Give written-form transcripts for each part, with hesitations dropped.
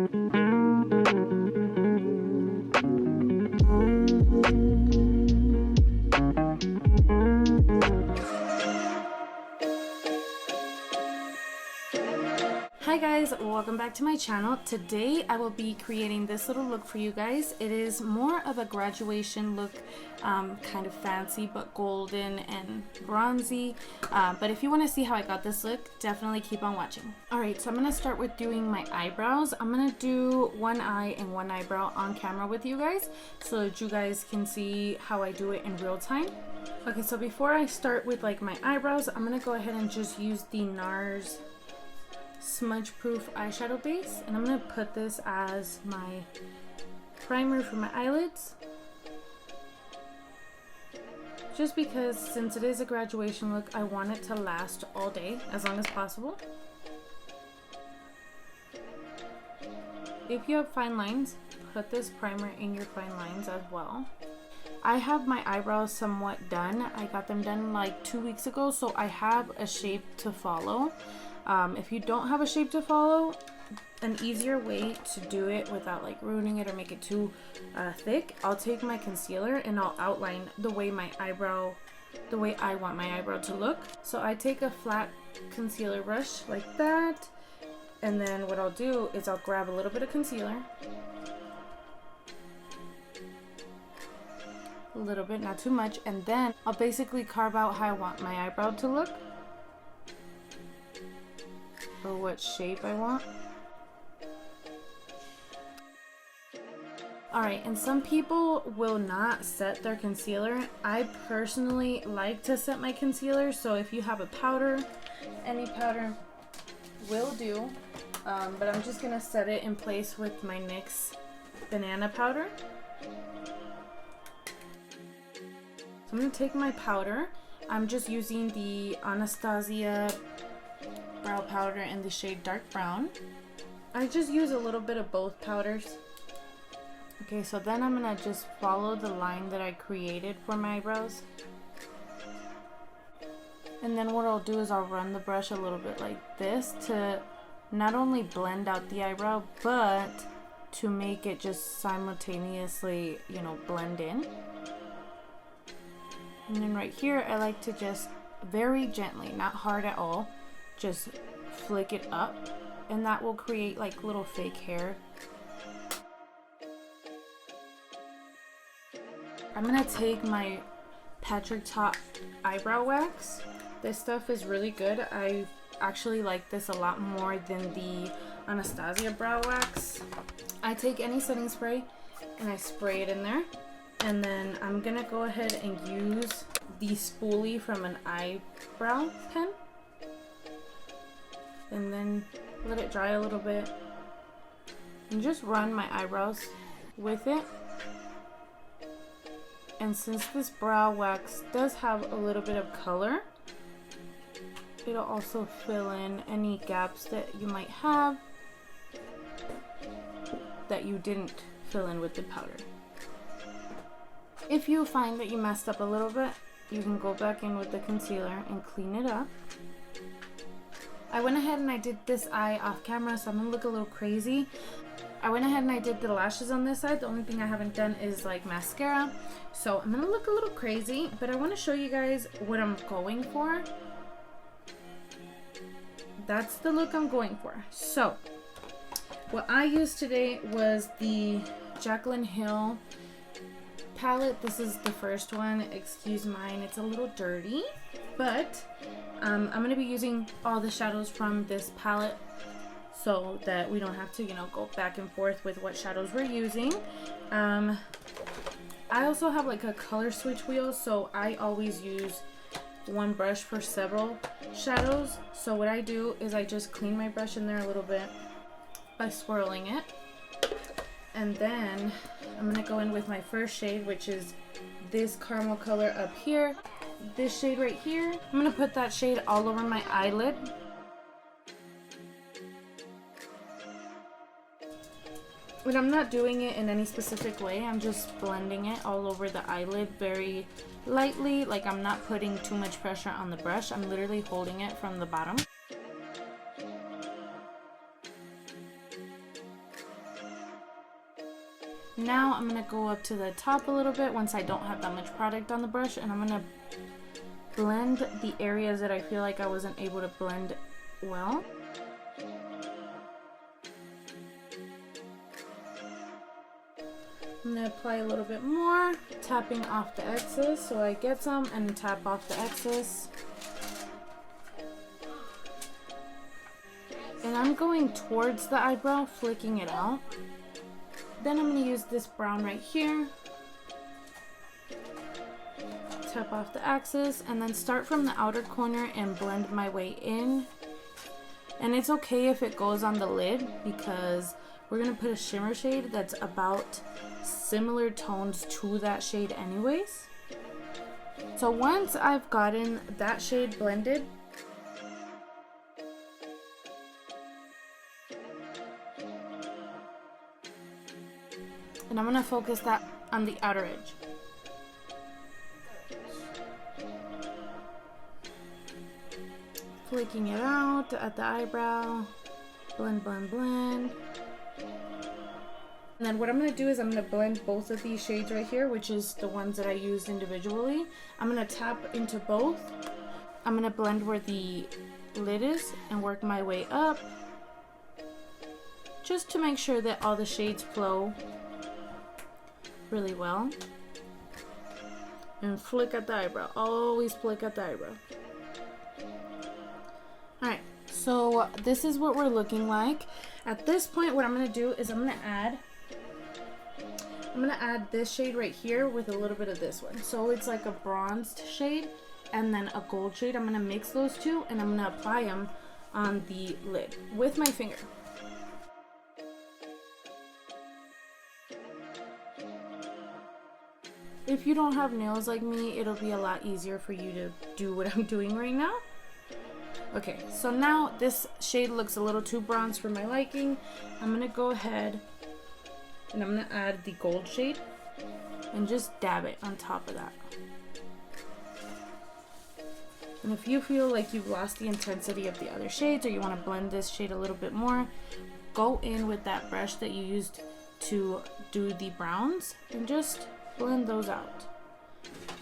Hi guys, welcome back to my channel. Today I will be creating this little look for you guys. It is more of a graduation look, kind of fancy but golden and bronzy. But if you want to see how I got this look, definitely keep on watching. Alright, so I'm going to start with doing my eyebrows. I'm going to do one eye and one eyebrow on camera with you guys so that you guys can see how I do it in real time. Okay, so before I start with like my eyebrows, I'm going to go ahead and just use the NARS smudge proof eyeshadow base, and I'm going to put this as my primer for my eyelids, just because since it is a graduation look, I want it to last all day as long as possible. If you have fine lines, put this primer in your fine lines as well. I have my eyebrows somewhat done. I got them done like 2 weeks ago, so I have a shape to follow. If you don't have a shape to follow, an easier way to do it without like ruining it or make it too thick, I'll take my concealer and I'll outline the way I want my eyebrow to look. So I take a flat concealer brush like that, and then what I'll do is I'll grab a little bit of concealer, a little bit, not too much, and then I'll basically carve out how I want my eyebrow to look, or what shape I want. Alright, and some people will not set their concealer. I personally like to set my concealer, so if you have a powder, any powder will do. But I'm just going to set it in place with my NYX banana powder. So I'm going to take my powder. I'm just using the Anastasia brow powder in the shade dark brown. I just use a little bit of both powders. Okay, so then I'm gonna just follow the line that I created for my eyebrows, and then what I'll do is I'll run the brush a little bit like this to not only blend out the eyebrow, but to make it just simultaneously, you know, blend in. And then right here I like to just very gently, not hard at all, just flick it up, and that will create like little fake hair. I'm gonna take my Patrick Top eyebrow wax. This stuff is really good. I actually like this a lot more than the Anastasia brow wax. I take any setting spray and I spray it in there, and then I'm gonna go ahead and use the spoolie from an eyebrow pen, and then let it dry a little bit and just run my eyebrows with it. And since this brow wax does have a little bit of color, it'll also fill in any gaps that you might have that you didn't fill in with the powder. If you find that you messed up a little bit, you can go back in with the concealer and clean it up. I went ahead and I did this eye off camera, so I'm gonna look a little crazy. I went ahead and I did the lashes on this side. The only thing I haven't done is like mascara. So I'm gonna look a little crazy, but I wanna show you guys what I'm going for. That's the look I'm going for. So what I used today was the Jaclyn Hill palette. This is the first one. Excuse mine, it's a little dirty, but I'm going to be using all the shadows from this palette so that we don't have to, you know, go back and forth with what shadows we're using. I also have like a color switch wheel, so I always use one brush for several shadows. So what I do is I just clean my brush in there a little bit by swirling it, and then I'm going to go in with my first shade, which is this caramel color up here. This shade right here, I'm going to put that shade all over my eyelid. But I'm not doing it in any specific way. I'm just blending it all over the eyelid very lightly. Like, I'm not putting too much pressure on the brush. I'm literally holding it from the bottom. Now I'm going to go up to the top a little bit once I don't have that much product on the brush, and I'm going to blend the areas that I feel like I wasn't able to blend well. I'm going to apply a little bit more, tapping off the excess so I get some, and tap off the excess. And I'm going towards the eyebrow, flicking it out. Then I'm going to use this brown right here. Tap off the excess, and then start from the outer corner and blend my way in. And it's okay if it goes on the lid, because we're going to put a shimmer shade that's about similar tones to that shade anyways. So once I've gotten that shade blended, and I'm going to focus that on the outer edge. Flicking it out at the eyebrow. Blend, blend, blend. And then what I'm going to do is I'm going to blend both of these shades right here, which is the ones that I used individually. I'm going to tap into both. I'm going to blend where the lid is and work my way up, just to make sure that all the shades flow really well. And flick at the eyebrow. Always flick at the eyebrow. Alright, so this is what we're looking like. At this point, what I'm going to do is I'm going to add this shade right here with a little bit of this one. So it's like a bronzed shade and then a gold shade. I'm going to mix those two, and I'm going to apply them on the lid with my finger. If you don't have nails like me, it'll be a lot easier for you to do what I'm doing right now. Okay, so now this shade looks a little too bronze for my liking. I'm going to go ahead and I'm going to add the gold shade and just dab it on top of that. And if you feel like you've lost the intensity of the other shades, or you want to blend this shade a little bit more, go in with that brush that you used to do the browns and just blend those out.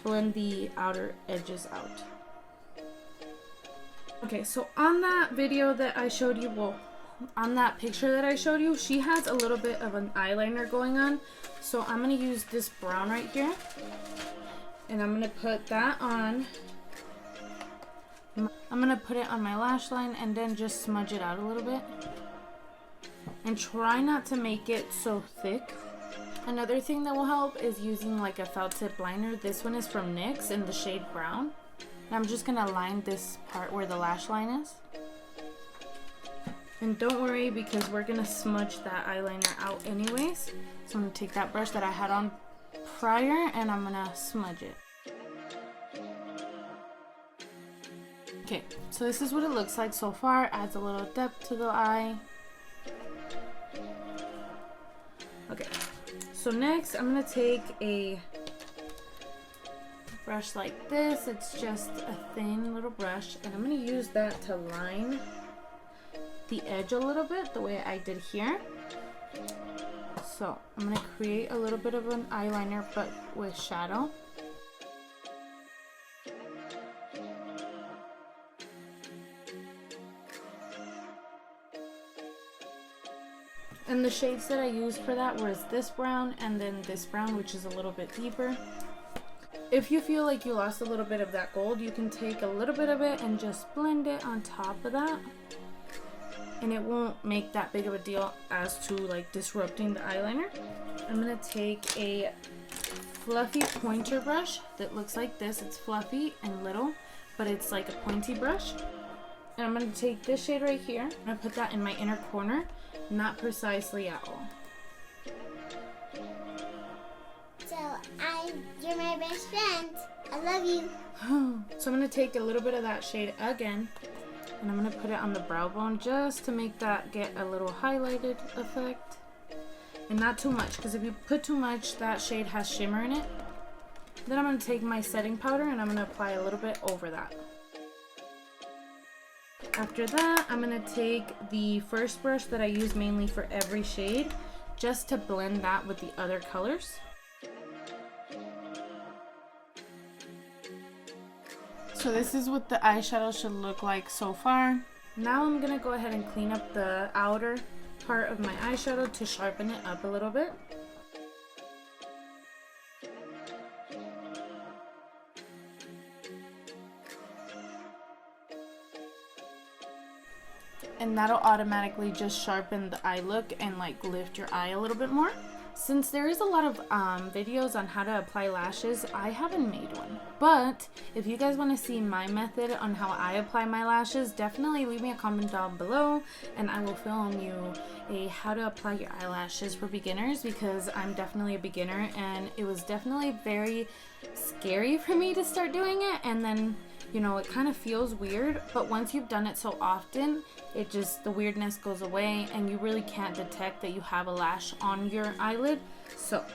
Blend the outer edges out. Okay, so on that video that I showed you, well, on that picture that I showed you, she has a little bit of an eyeliner going on. So I'm going to use this brown right here, and I'm going to put that on. I'm going to put it on my lash line and then just smudge it out a little bit. And try not to make it so thick. Another thing that will help is using like a felt tip liner. This one is from NYX in the shade brown. And I'm just going to line this part where the lash line is. And don't worry, because we're going to smudge that eyeliner out anyways. So I'm going to take that brush that I had on prior and I'm going to smudge it. Okay, so this is what it looks like so far. Adds a little depth to the eye. Okay, so next I'm going to take a brush like this. It's just a thin little brush, and I'm going to use that to line the edge a little bit the way I did here. So I'm going to create a little bit of an eyeliner but with shadow. And the shades that I used for that was this brown and then this brown, which is a little bit deeper. If you feel like you lost a little bit of that gold, you can take a little bit of it and just blend it on top of that. And it won't make that big of a deal as to like disrupting the eyeliner. I'm going to take a fluffy pointer brush that looks like this. It's fluffy and little, but it's like a pointy brush. And I'm going to take this shade right here. I'm going to put that in my inner corner, not precisely at all. You're my best friend. I love you. So I'm going to take a little bit of that shade again, and I'm going to put it on the brow bone just to make that get a little highlighted effect. And not too much, because if you put too much, that shade has shimmer in it. Then I'm going to take my setting powder and I'm going to apply a little bit over that. After that, I'm going to take the first brush that I use mainly for every shade, just to blend that with the other colors. So this is what the eyeshadow should look like so far. Now I'm gonna go ahead and clean up the outer part of my eyeshadow to sharpen it up a little bit. And that'll automatically just sharpen the eye look and like lift your eye a little bit more. Since there is a lot of videos on how to apply lashes, I haven't made one. But if you guys want to see my method on how I apply my lashes, definitely leave me a comment down below and I will film you a how to apply your eyelashes for beginners, because I'm definitely a beginner and it was definitely very scary for me to start doing it, and then you know, it kind of feels weird, but once you've done it so often, it just, the weirdness goes away and you really can't detect that you have a lash on your eyelid. So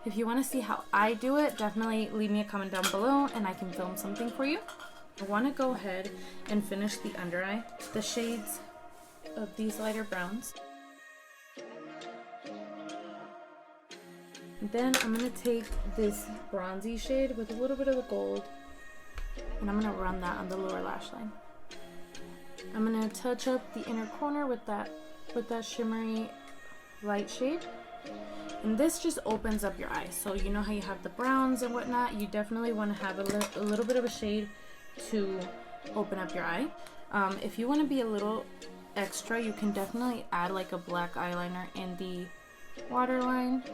if you want to see how I do it, definitely leave me a comment down below and I can film something for you. I want to go ahead and finish the under eye, the shades of these lighter browns. Then I'm going to take this bronzy shade with a little bit of the gold, and I'm going to run that on the lower lash line. I'm going to touch up the inner corner with that shimmery light shade. And this just opens up your eye. So you know how you have the browns and whatnot, you definitely want to have a little bit of a shade to open up your eye. If you want to be a little extra, you can definitely add like a black eyeliner in the waterline.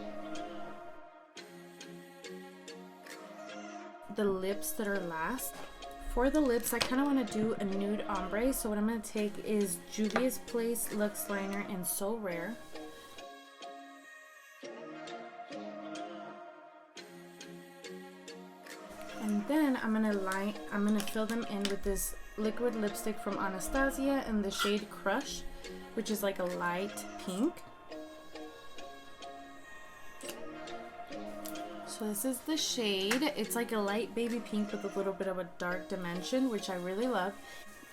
The lips that are last. For the lips, I kind of want to do a nude ombre, so what I'm going to take is Juvia's Place Luxe Liner in So Rare. And then I'm going to fill them in with this liquid lipstick from Anastasia in the shade Crush, which is like a light pink. So this is the shade. It's like a light baby pink with a little bit of a dark dimension, which I really love.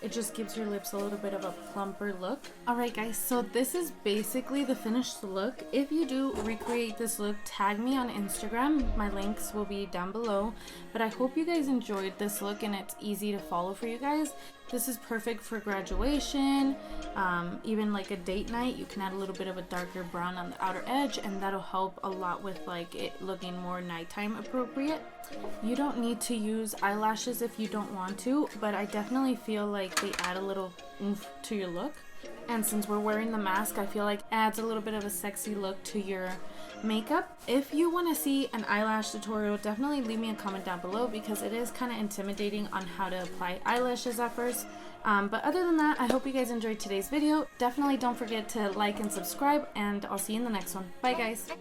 It just gives your lips a little bit of a plumper look. Alright guys, so this is basically the finished look. If you do recreate this look, tag me on Instagram. My links will be down below. But I hope you guys enjoyed this look and it's easy to follow for you guys. This is perfect for graduation, even like a date night. You can add a little bit of a darker brown on the outer edge and that'll help a lot with like it looking more nighttime appropriate. You don't need to use eyelashes if you don't want to, but I definitely feel like they add a little oomph to your look. And since we're wearing the mask, I feel like it adds a little bit of a sexy look to your makeup. If you want to see an eyelash tutorial, definitely leave me a comment down below, because it is kind of intimidating on how to apply eyelashes at first. But other than that, I hope you guys enjoyed today's video. Definitely don't forget to like and subscribe, and I'll see you in the next one. Bye guys.